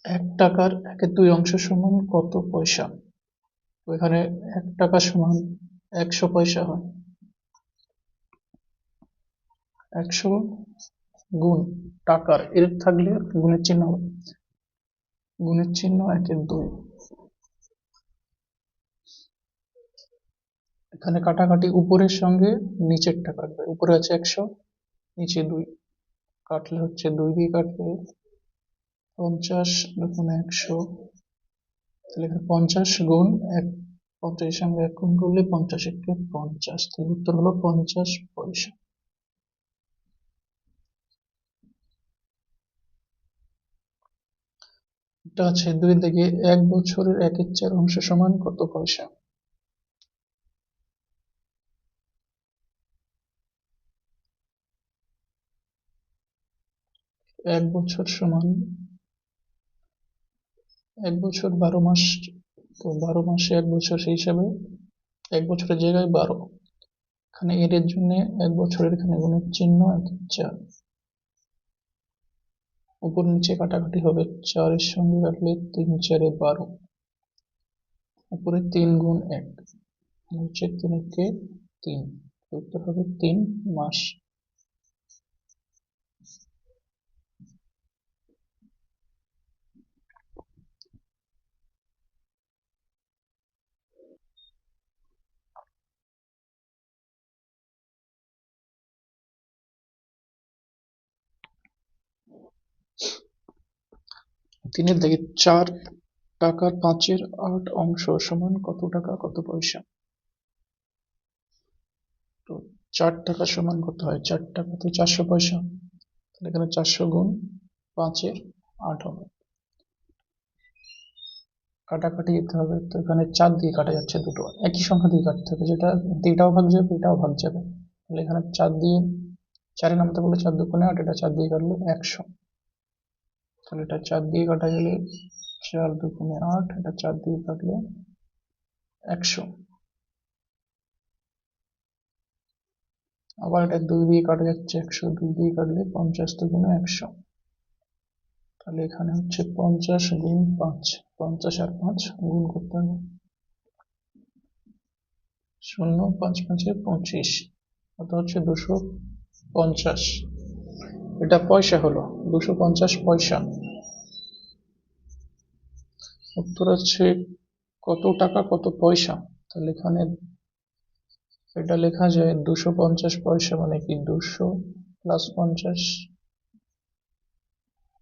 এক টাকার একের দুই অংশ সমান কত পয়সা? তো এখানে 1 টাকা সমান 100 পয়সা হয়। 100 গুণ টাকার এর থাকলে গুণের চিহ্ন হবে, গুণের চিহ্ন একের দুই। এখানে কাটাকাটি উপরের সঙ্গে নিচেরটা কাটবে, উপরে আছে 100, নিচে 2, কাটলে হচ্ছে 2 দিয়ে কাটলে 50 গুণ 100, তাহলে এখানে 50 গুণ 1, 50 সঙ্গে 1 গুণ করলে 50 একে 50, তাহলে উত্তর হলো 50 পয়সা। এটা আছে 2 থেকে 1 বছরের 1/4 অংশ সমান কত পয়সা? 1 বছর সমান 1 বছর 12 মাস, তো 12 মাসে 1 বছর, সেই হিসাবে 1 বছরের জায়গায় 12, এখানে এর জন্য 1 বছরের এখানে গুণের চিহ্ন 1/4, উপর নিচে কাটাকাটি হবে, 4 এর সঙ্গে কাটলে 3 4 12, উপরে 3 গুণ 1, নিচে 3 একে 3, উত্তর হবে 3 মাস। তিনের দিকে 4 টাকার 5/8 অংশ সমান কত টাকা কত পয়সা? তো 4 টাকা সমান কত হয়? 4 টাকা তো 400 পয়সা, তাহলে এখানে 400 গুণ 5/8 হবে। কাটাকাটি দিতে হবে, তো এখানে 4 দিয়ে কাটা যাচ্ছে, দুটো একই সংখ্যা দিয়ে কাটতে হবে, যেটা এটাও ভাগ যাবে এটাও ভাগ যাবে, তাহলে এখানে 4 দিয়ে 4 নামতে বলে 4 দুগুণে 8, এটা 4 দিয়ে কাটলে 100, তাহলে এটা 4 দিয়ে কাটা গেলে 4 দুগুণে 8, এটা 4 দিয়ে কাটলে 100, আবার এটা 2 দিয়ে কাটা যাচ্ছে 100, 2 দিয়ে কাটলে 50 দুগুণে 100, তাহলে এখানে হচ্ছে 50 গুণ 5, 50 আর 5 গুণ করতে হবে, 0 5 5 25, অর্থাৎ হচ্ছে 250, এটা পয়সা হলো 250 পয়সা। উত্তর হচ্ছে কত টাকা কত পয়সা, তাহলে এখানে এটা লেখা যায় 250 পয়সা মানে কি 200 প্লাস 50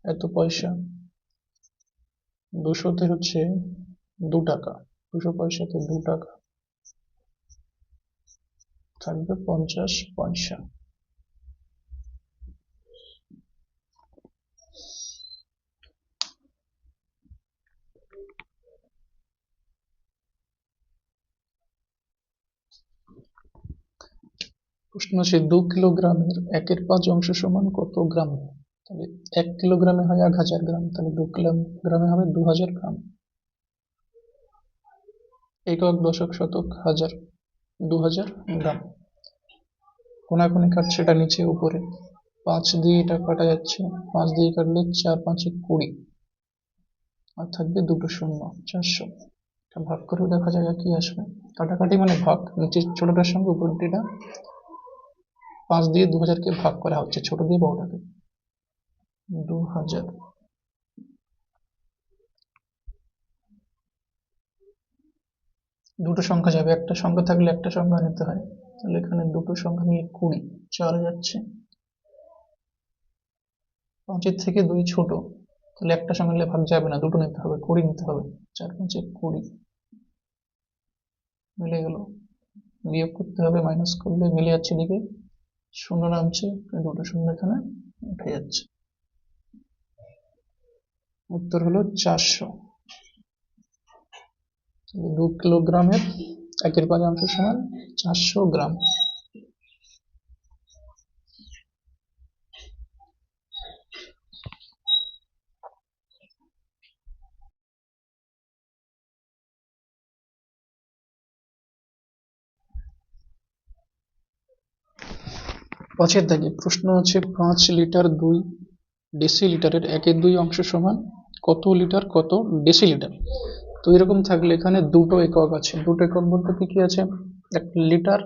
এত পয়সা, 200তে হচ্ছে 2 টাকা, 200 পয়সাতে 2 টাকা, থাকবে 50 পয়সা। প্রশ্ন আছে 2 কিলোগ্রামের 1/5 অংশ সমান কত গ্রাম? তাহলে 1 কিলোগ্রামে হয় 1000 গ্রাম, তাহলে 2 কিলোগ্রামে হবে 2000 গ্রাম। একক দশক শতক হাজার 2000 গ্রাম। কোনাকুনি কাটছে, এটা নিচে উপরে, 5 দিয়ে এটা কাটা যাচ্ছে, 5 দিয়ে কাটলে 4 5 20, আর থাকবে দুটো শূন্য, 400, এটা ভাগ করেও দেখা যাবে কি আসবে, কাটাকাটি মানে ভাগ, নিচের ছোটটার সঙ্গে উপরটা 5 দিয়ে 2000কে ভাগ করা হচ্ছে, ছোট দিয়ে বড়টাকে, 2000, দুটো সংখ্যা যাবে, একটা সংখ্যা থাকলে একটা সংখ্যা নিতে হয়, তাহলে এখানে দুটো সংখ্যা নিয়ে 20 4 যাচ্ছে, 5 থেকে 2 ছোট, তাহলে একটা সংখ্যা নিলে ভাগ যাবে না, দুটো নিতে হবে, 20 নিতে হবে, 4 5 20, মিলে গেল, বিয়োগ করতে হবে, মাইনাস করলে মিলে যাচ্ছে, এদিকে শূন্য নামছে, দুটো শূন্য এখানে উঠে যাচ্ছে, উত্তর হলো 400। 2 কিলোগ্রামের 1/5 অংশ সমান 400 গ্রাম। পাঁচের দাগে প্রশ্ন আছে 5 লিটার 2 ডেসিলিটারের 1/2 অংশ সমান কত লিটার কত ডেসিলিটার। তো এরকম থাকলে এখানে দুটো একক আছে, দুটো একক বলতে কি কি আছে, একটা লিটার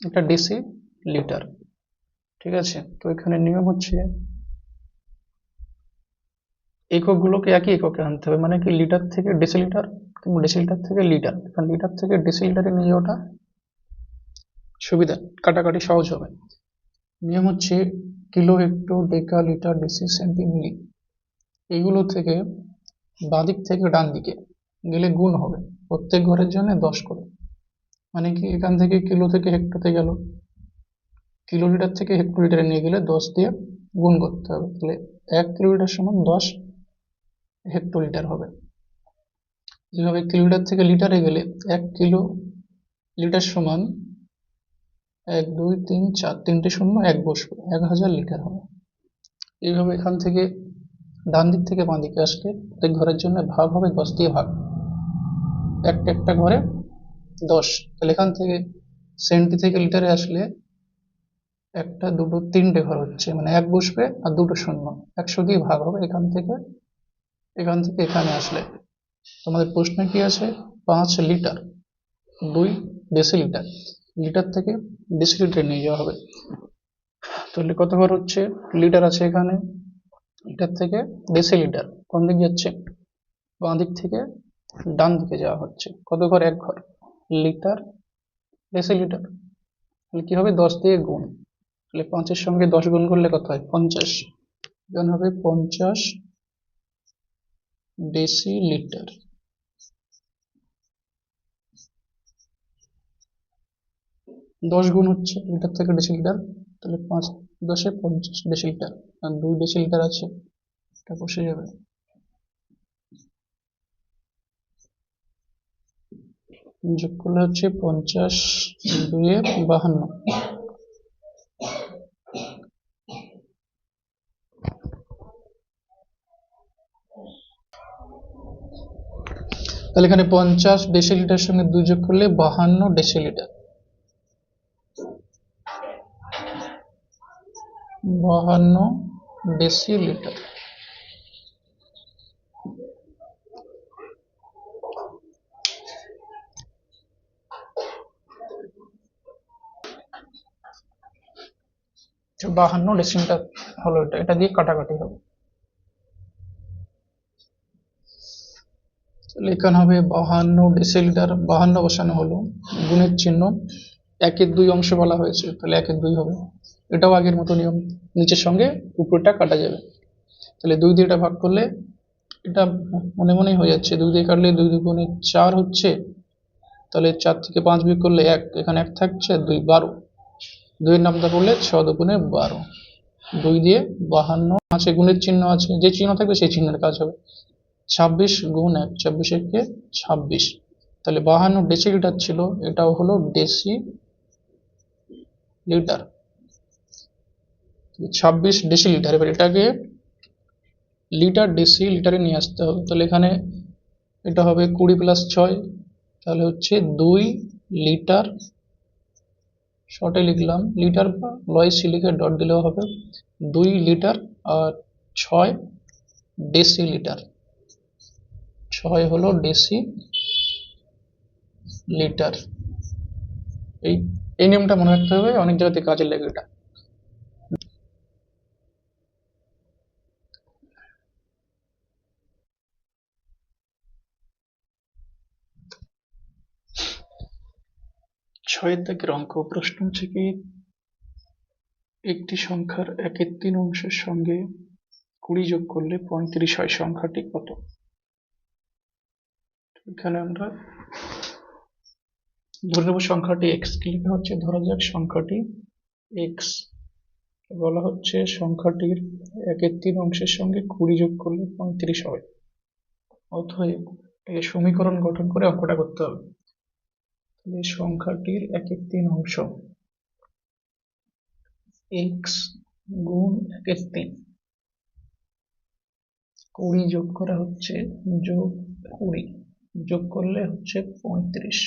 একটা ডেসিলিটার। ঠিক আছে, তো এখানে নিয়ম হচ্ছে এককগুলোকে একই এককে আনতে হবে, মানে কি লিটার থেকে ডেসিলিটার কিংবা ডেসিলিটার থেকে লিটার। কারণ লিটার থেকে ডেসিলিটারে নিয়ে যাওয়াটা সুবিধা, কাটাকাটি সহজ হবে। নিয়ম হচ্ছে কিলো, হেক্টো, ডেকা, লিটার, ডেসি, সেন্টি, মিলি। এগুলো থেকে বাঁদিক থেকে ডান দিকে গেলে গুণ হবে প্রত্যেক ঘরের জন্য 10 করে। মানে কি এখান থেকে কিলো থেকে হেক্টোতে গেল, কিলো লিটার থেকে হেক্টোলিটারে নিয়ে গেলে 10 দিয়ে গুণ করতে হবে, তাহলে 1 কিলোলিটার সমান 10 হেক্টোলিটার হবে। যেভাবে কিলোমিটার থেকে লিটারে গেলে 1 কিলো লিটার সমান 1 2 3 4, তিনটে শূন্য 1 বসবে, 1000 লিটার হবে। এইভাবে এখান থেকে ডান দিক থেকে বাঁ দিকে আসলে প্রত্যেক ঘরের জন্য ভাগ হবে 10 দিয়ে ভাগ, একটা একটা ঘরে 10। তাহলে এখান থেকে সেন্টি থেকে লিটারে আসলে একটা দুটো তিনটে ঘর হচ্ছে, মানে 1 বসবে আর দুটো শূন্য, 100 দিয়ে ভাগ হবে এখান থেকে এখানে আসলে। তোমাদের প্রশ্নে কি আছে, 5 লিটার 2 ডেসিলিটার, লিটার থেকে ডেসিলিটারে নিয়ে যাওয়া হবে। তাহলে কত ঘর হচ্ছে, লিটার আছে এখানে, লিটার থেকে ডেসিলিটার কোন দিক যাচ্ছে, বাঁ দিক থেকে ডান দিকে যাওয়া হচ্ছে। কত ঘর, 1 ঘর, লিটার ডেসিলিটার। তাহলে কি হবে, 10 দিয়ে গুণ। তাহলে 5-এর সঙ্গে 10 গুণ করলে কত হয়, 50। এখানে হবে 50 ডেসিলিটার। 10 গুণ হচ্ছে লিটার থেকে ডেসিলিটার, তাহলে 5 10 এ 50 ডেসিলিটার, আর 2 ডেসিলিটার আছে, এটা বসে যাবে। যোগ করলে হচ্ছে 50 2 এ 52। তাহলে এখানে 50 ডেসিলিটার সঙ্গে 2 যোগ করলে 52 ডেসিলিটার, 52 ডেসিলিটার। তো 52 ডেসিলিটার হলো এটা, এটা দিয়ে কাটাকাটি হবে। তাহলে এখানে হবে 52 ডেসিলিটার, 52 বসানো হলো, গুণের চিহ্ন, 1/2 অংশ বলা হয়েছে, তাহলে 1/2 হবে। এটাও আগের মতো নিয়ম, নিচের সঙ্গে উপরটা কাটা যাবে। তাহলে 2 দিয়ে এটা ভাগ করলে, এটা মনে মনেই হয়ে যাচ্ছে, 2 দিয়ে কাটলে 2 দুগুণে 4 হচ্ছে, তাহলে 4 থেকে 5 বিয়োগ করলে 1, এখানে 1 থাকছে, 2 12, 2 এর নামটা করলে 6 দুগুণে 12, 2 দিয়ে 52 আছে, গুণের চিহ্ন আছে, যে চিহ্ন থাকবে সেই চিহ্নের কাজ হবে। 26 গুণ 1, 26 একে 26। তাহলে 52 ডেসিলিটার ছিল, এটাও হলো ডেসি লিটার, 26 ডেসিলিটার। এবার এটাকে লিটার ডেসি লিটারে নিয়ে আসতে হবে। তাহলে এখানে এটা হবে 20 + 6, তাহলে হচ্ছে 2 লিটার, শর্টে লিখলাম লিটার বা লয় লিখে ডট দিলেও হবে, 2 লিটার আর 6 ডেসিলিটার, 6 হলো ডেসি লিটার। এই এই নিয়মটা মনে রাখতে হবে, অনেক জায়গাতে কাজে লাগে এটা। ছয়ের দাগের অঙ্ক প্রশ্ন হচ্ছে কি, একটি সংখ্যার 1/3 অংশের সঙ্গে 20 যোগ করলে 35 হয়, সংখ্যাটি কত। এখানে আমরা ধরে নেব সংখ্যাটি এক্স, কি লেখা হচ্ছে, ধরা যাক সংখ্যাটি এক্স, বলা হচ্ছে সংখ্যাটির 1/3 অংশের সঙ্গে 20 যোগ করলে 35 হবে। অতএব এটাকে সমীকরণ গঠন করে অঙ্কটা করতে হবে। তাহলে সংখ্যাটির 1/3 অংশ এক্স গুণ 1/3, 20 যোগ করা হচ্ছে, যোগ 20 যোগ করলে হচ্ছে 35।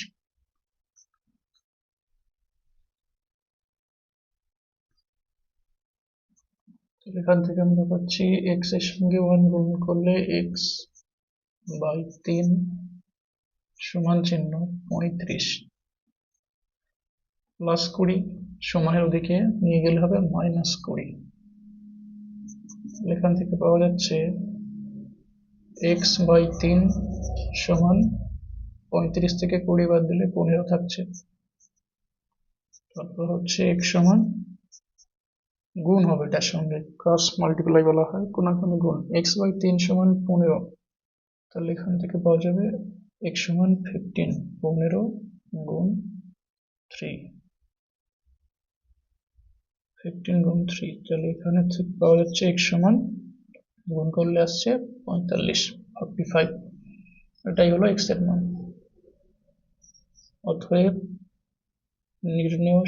এখান থেকে আমরা পাচ্ছি এক্স এর সঙ্গে 1 গুণ করলে x/3 সমান চিহ্ন 35 প্লাস 20 সমানের ওদিকে নিয়ে গেলে হবে -20। এখান থেকে পাওয়া যাচ্ছে x/3 সমান 35 থেকে 20 বাদ দিলে 15 থাকছে। তারপর হচ্ছে x সমান গুণ হবে এটার সঙ্গে, ক্রস মাল্টিপ্লাই বলা হয়, কোনাকুনি গুণ, x/3 সমান 15, তাহলে এখান থেকে পাওয়া যাবে x সমান 15, 15 গুণ 3, 15 গুণ 3, তাহলে এখানে থেকে পাওয়া যাচ্ছে x সমান গুণ করলে আসছে 45, এটাই হলো x এর মান। অতএব নির্ণেয়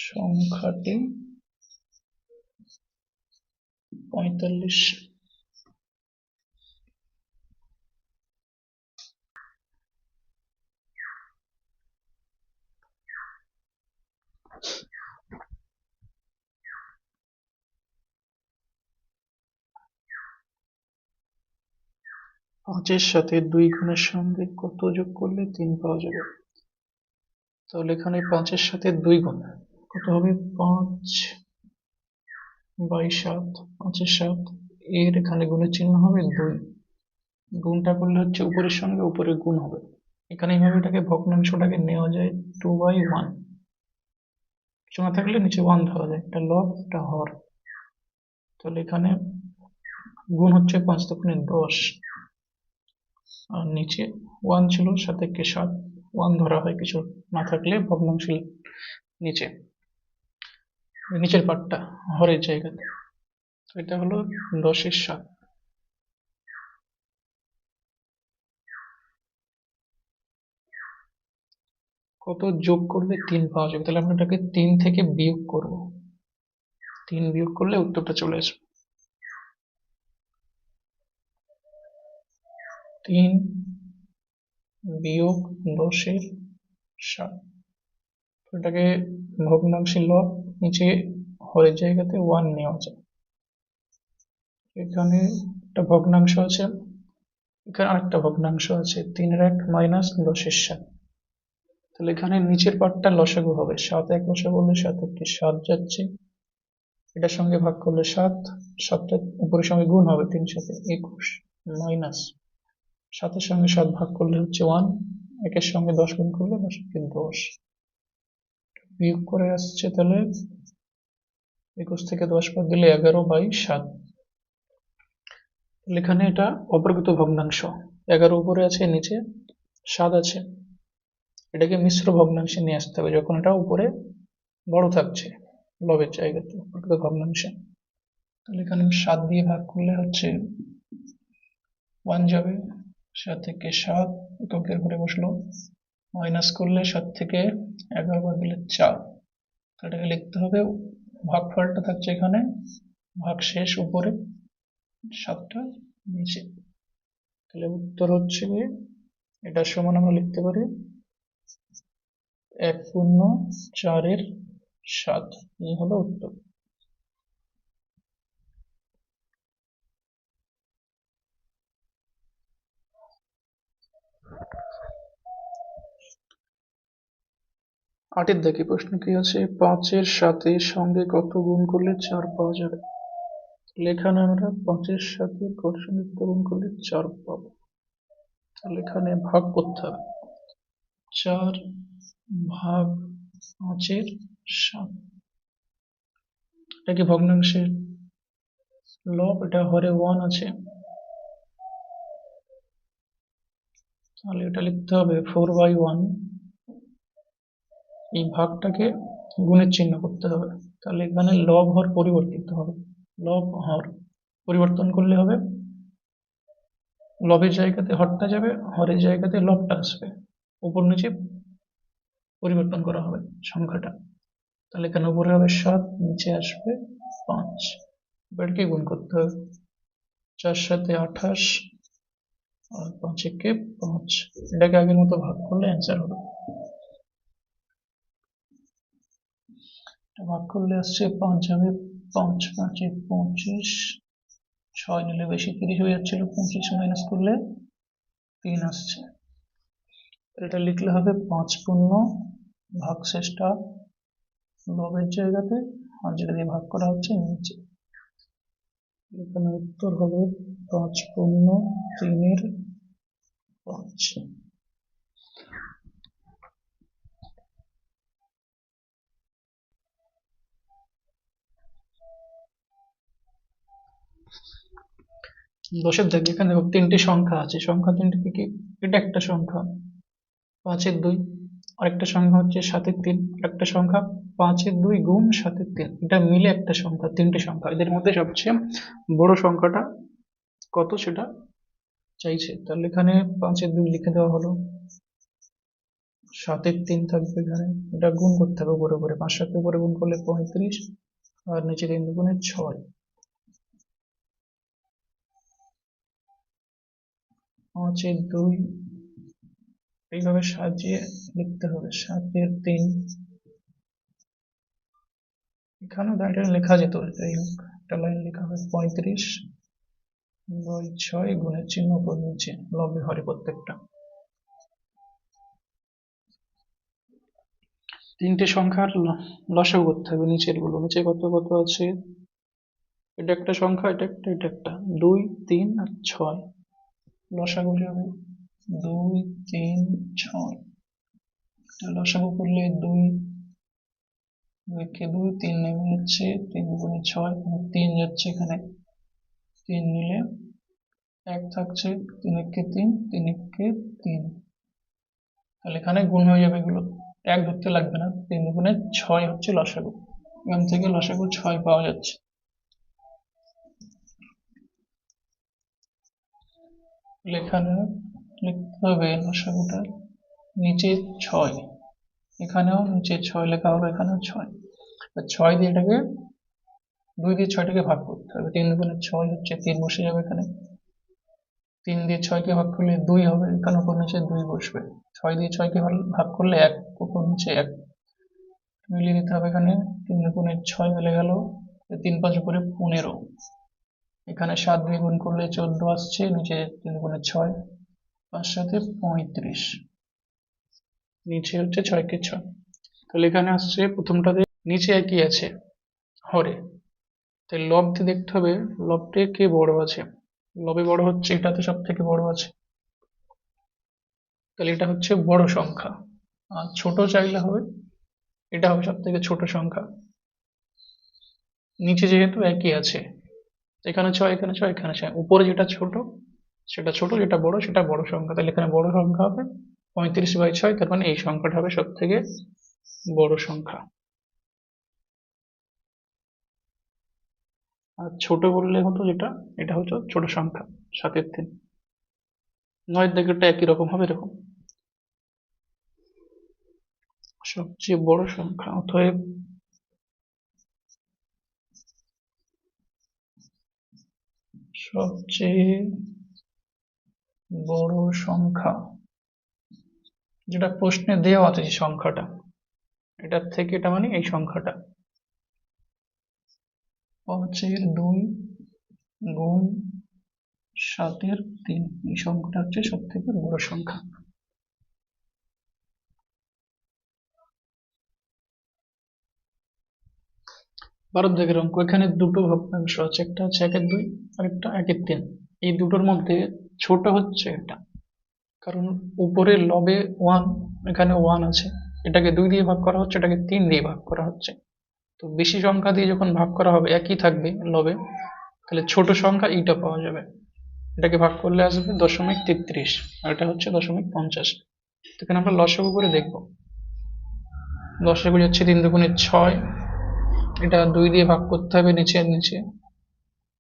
সংখ্যাটি 45। পাঁচের সাথে 2 গুণের সঙ্গে কত যোগ করলে 3 পাওয়া যাবে? তাহলে এখানে 5-এর সাথে 2 গুণ কত হবে? 5/7, 5-এর 7, এর এখানে গুণের চিহ্ন হবে 2, গুণটা করলে হচ্ছে উপরের সঙ্গে উপরে গুণ হবে। এখানে এইভাবে এটাকে ভগ্নাংশটাকে নেওয়া যায় 2/1, কিছু না থাকলে নিচে 1 ধরা যায়, এটা লব এটা হর। তাহলে এখানে গুণ হচ্ছে 5 দুগুণে 10, আর নিচে 1 ছিল, সাথে কে 7, 1 ধরা হয় কিছু না থাকলে ভগ্নাংশের নিচের পার্টটা হরের জায়গাতে। তো এটা হলো 10-এর 7। কত যোগ করলে 3 পাওয়া যাবে? তাহলে আমরা এটাকে 3 থেকে বিয়োগ করব, 3 বিয়োগ করলে উত্তরটা চলে আসবে। 3 বিয়োগ 10-এর 7, এটাকে ভগ্নাংশের লব, নিচে হরের জায়গাতে 1 নেওয়া যায়। এখানে একটা ভগ্নাংশ আছে, এখানে আরেকটা ভগ্নাংশ আছে, 3-1 মাইনাস 10-এর 7, তাহলে এখানে নিচের পার্টটা লসাগু হবে, 7-1 লসাগু করলে 7-1 7 যাচ্ছে, এটার সঙ্গে ভাগ করলে 7, 7টা উপরের সঙ্গে গুণ হবে, 3-7 21 মাইনাস 7-এর সঙ্গে 7 ভাগ করলে হচ্ছে 1, 1-এর সঙ্গে 10 গুণ করলে 10-একে 10, বিয়োগ করে আসছে, তাহলে 21 থেকে 10 বাদ দিলে 11/7। এখানে এটা অপ্রকৃত ভগ্নাংশ, 11 উপরে আছে, নিচে 7 আছে, এটাকে মিশ্র ভগ্নাংশে নিয়ে আসতে হবে যখন এটা উপরে বড় থাকছে লবের জায়গাতে, অপ্রকৃত ভগ্নাংশে। তাহলে এখানে 7 দিয়ে ভাগ করলে হচ্ছে 1 যাবে, 7 থেকে 7 এককের ঘরে বসলো, মাইনাস করলে 7 থেকে 11 বাদ দিলে 4, এটাকে লিখতে হবে, ভাগফলটা থাকছে এখানে, ভাগ শেষ উপরে, 7টা নিচে, তাহলে উত্তর হচ্ছে এটার সমান আমরা লিখতে পারি 1/4-7, এই হলো উত্তর। আটের দেখি প্রশ্ন কি আছে, 5-এর সাথে সঙ্গে কত গুণ করলে 4 পাওয়া যাবে? এখানে আমরা 5-এর সাথে কত সঙ্গে কত গুণ করলে 4 পাবো, তাহলে এখানে ভাগ করতে হবে, 4 ভাগ 5-এর 7, এটা কি ভগ্নাংশের লব, এটা হরে 1 আছে, তাহলে এটা লিখতে হবে 4/1, এই ভাগটাকে গুণের চিহ্ন করতে হবে, তাহলে এখানে লব হর পরিবর্তিত হবে, লব হর পরিবর্তন করলে হবে, লবের জায়গাতে হরটা যাবে, হরের জায়গাতে লবটা আসবে, উপর নিচে পরিবর্তন করা হবে সংখ্যাটা, তাহলে এখানে উপরে হবে 7, নিচে আসবে 5, এবারকে গুণ করতে হবে, 4 7 28, আর 5 একে 5, এটাকে আগের মতো ভাগ করলে অ্যান্সার হবে। ভাগ করলে আসছে 5 যাবে 5, 5 এ 25, 6 নিলে বেশি 30 হয়ে যাচ্ছিল, 25 মাইনাস করলে 3 আসছে। এটা লিখলে হবে 5 পূর্ণ ভাগশেষটা লবের জায়গাতে, আর যেটা দিয়ে ভাগ করা হচ্ছে নিচে। এখানে উত্তর হবে 5 পূর্ণ 3 এর 5। দশের দাগে এখানে দেখো তিনটি সংখ্যা আছে, সংখ্যা তিনটি কি কি? এটা একটা সংখ্যা 5 এর 2, আরেকটা সংখ্যা হচ্ছে 7 এর 3, আরেকটা সংখ্যা 5 এর 2 গুণ 7 এর 3, এটা মিলে একটা সংখ্যা। তিনটি সংখ্যা, এদের মধ্যে সবচেয়ে বড় সংখ্যাটা কত সেটা চাইছে। তাহলে এখানে 5 এর 2 লিখে দেওয়া হলো, 7 এর 3 থাকবে এখানে, এটা গুণ করতে হবে উপরে উপরে, 5 সাথে উপরে গুণ করলে 35, আর নিচে 3 দুগুণে 6, 5 এর 2 এইভাবে সাজিয়ে লিখতে হবে। 7 এর 3 এখানেও দাঁড়িয়ে লেখা যেত, যাই হোক একটা লাইন লেখা হবে 35 বাই 6 গুণের চিহ্ন উপর নিচে, লবে হরে প্রত্যেকটা। তিনটে সংখ্যার লসাগু করতে হবে নিচের গুলো। নিচে কত কত আছে? এটা একটা সংখ্যা, এটা একটা, এটা একটা, 2, 3 আর 6। লসাগু যাবে 2, 3, 6। লসাগু করলে 2 কে 2, 3 নেমে যাচ্ছে, 3 দুগুণে 6, 3 যাচ্ছে এখানে, 3 নিলে 1 থাকছে, 3 একে 3, 3 একে 3, তাহলে এখানে গুণ হয়ে যাবে এগুলো, 1 ধরতে লাগবে না। 3 দুগুণে 6 হচ্ছে লসাগু, এখান থেকে লসাগু 6 পাওয়া যাচ্ছে। এখানে লিখতে হবে লসাগুটা নিচে 6, এখানেও নিচে 6 লেখা হবে, এখানেও 6। 6 দিয়ে এটাকে 2 দিয়ে 6টাকে ভাগ করতে হবে, 3 দুগুণে 6 হচ্ছে, 3 বসে যাবে এখানে, 3 দিয়ে 6কে ভাগ করলে 2 হবে, এখানে উপর নিচে 2 বসবে। 6 দিয়ে 6কে ভাগ করলে 1, উপর নিচে 1 মিলিয়ে দিতে হবে। এখানে 3 দুগুণে 6 মিলে গেল, 3 5 উপরে 15, এখানে 7 দিয়ে গুণ করলে 14 আসছে, নিচে 3 দুগুণে 6, 5 7 35, নিচে হচ্ছে 6 কে 6। তাহলে এখানে আসছে প্রথমটাতে নিচে একই আছে হরে, তাই লব দিয়ে দেখতে হবে লবটে কে বড় আছে। লবে বড় হচ্ছে, এটাতে সব থেকে বড় আছে, তাহলে এটা হচ্ছে বড় সংখ্যা। আর ছোট চাইলে হবে, এটা হবে সব থেকে ছোট সংখ্যা। নিচে যেহেতু একই আছে, এখানে 6, এখানে 6, এখানে 6, উপরে যেটা ছোট সেটা ছোট, যেটা বড় সেটা বড় সংখ্যা, তাহলে এখানে বড় সংখ্যা হবে 35/6, তার মানে এই সংখ্যাটা হবে সব থেকে বড় সংখ্যা। আর ছোট বললে হতো যেটা, এটা হচ্ছে ছোট সংখ্যা 7 এর 3। 9 দাগেরটা একই রকম হবে, এরকম সবচেয়ে বড় সংখ্যা, অতএব সবচেয়ে বড় সংখ্যা যেটা প্রশ্নে দেওয়া আছে, যে সংখ্যাটা এটার থেকে, এটা মানে এই সংখ্যাটা 5 এর 2 গুণ 7 এর 3, এই সংখ্যাটা হচ্ছে সব থেকে বড় সংখ্যা। 12 দাগের অঙ্ক, এখানে দুটো ভগ্নাংশ আছে, একটা হচ্ছে 1 এর 2 আর একটা 1 এর 3। এই দুটোর মধ্যে ছোট হচ্ছে এটা, কারণ উপরের লবে 1, এখানে 1 আছে, এটাকে 2 দিয়ে ভাগ করা হচ্ছে, এটাকে 3 দিয়ে ভাগ করা হচ্ছে। তো বেশি সংখ্যা দিয়ে যখন ভাগ করা হবে একই থাকবে লবে, তাহলে ছোট সংখ্যা এইটা পাওয়া যাবে, এটাকে ভাগ করলে আসবে 0.33, আর এটা হচ্ছে 0.50। তো এখানে আমরা লসাগু করে দেখবো। লসাগু যাচ্ছে 3 দুগুণে 6, এটা 2 দিয়ে ভাগ করতে হবে, নিচে নিচে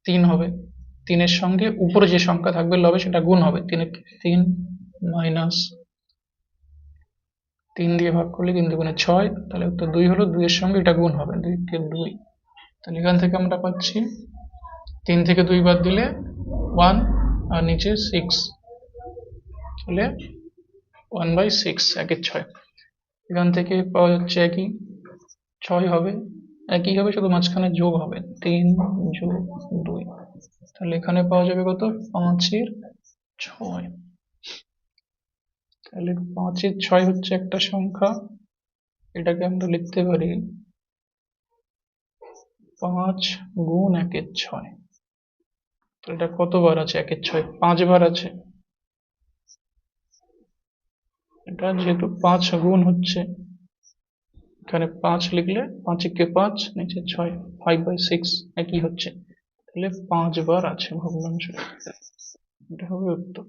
3 হবে, 3 সঙ্গে উপরে যে সংখ্যা থাকবে লবে সেটা গুণ হবে, 3 মাইনাস 3 দিয়ে ভাগ করলে 3 দুগুণে 6, তাহলে উত্তর 2 হলো, 2 এর সঙ্গে এটা গুণ হবে, 2 কে 2, তাহলে এখান থেকে আমরা পাচ্ছি 3 থেকে 2 বাদ দিলে 1, আর নিচে 6, তাহলে 1/6 একের 6। এখান থেকে পাওয়া যাচ্ছে একই, 6 হবে, একই হবে, শুধু মাঝখানে যোগ হবে 3 যোগ 2, তাহলে এখানে পাওয়া যাবে কত, 5-এর 6। তাহলে 5-এর 6 হচ্ছে একটা সংখ্যা, এটাকে আমরা লিখতে পারি 5 গুণ 1-এর 6। তো এটা কতবার আছে, 1-এর 6 5 বার আছে। এটা যেহেতু 5 গুণ হচ্ছে, এখানে 5 লিখলে 5-একে 5, নিচে 6, 5/6 একই হচ্ছে, তাহলে 5 বার আছে ভগ্নাংশ। এটা হবে উত্তর।